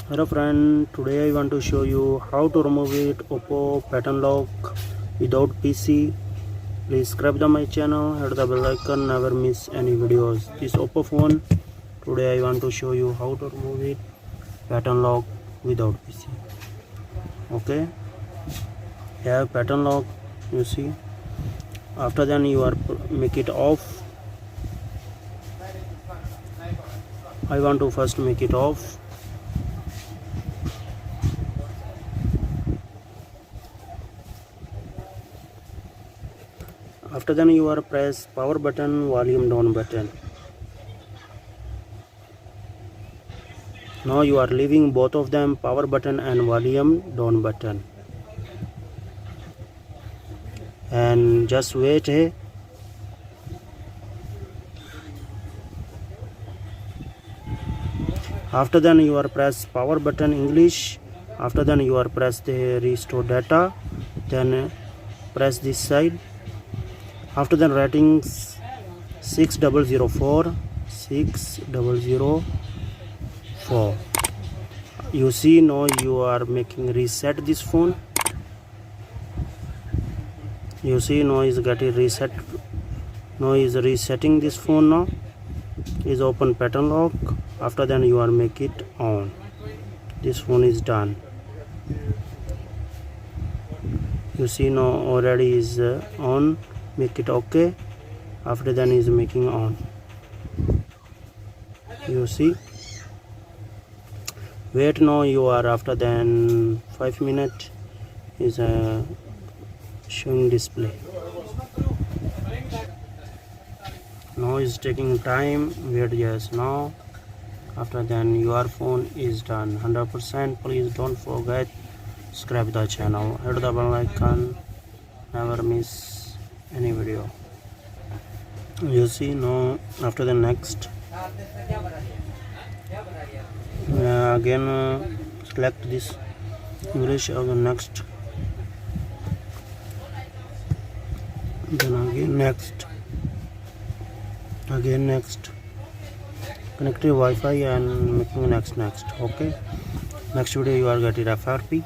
Hello friend, today I want to show you how to remove it Oppo pattern lock without PC. Please subscribe to my channel, hit the bell icon, never miss any videos. This Oppo phone, today I want to show you how to remove it pattern lock without PC. Okay, have pattern lock, you see. After then you are make it off. I want to first make it off. After then you are press power button, volume down button. Now you are leaving both of them, power button and volume down button, and just wait. After then you are press power button English. After then you are press the restore data, then press this side. After then ratings 6004 6004. You see now you are making reset this phone. You see now is getting reset. Now is resetting this phone. Now is open pattern lock. After then you are make it on. This phone is done. You see now already is on. Make it okay. After then is making on. You see. Wait now you are after then 5 minutes is showing display. Now is taking time. Wait, yes, now after then your phone is done 100%. Please don't forget subscribe the channel, hit the bell icon, never miss any video. You see now after the next again select this English again next, then again next, again next, connected Wi-Fi and making next. Okay, next video you are getting FRP.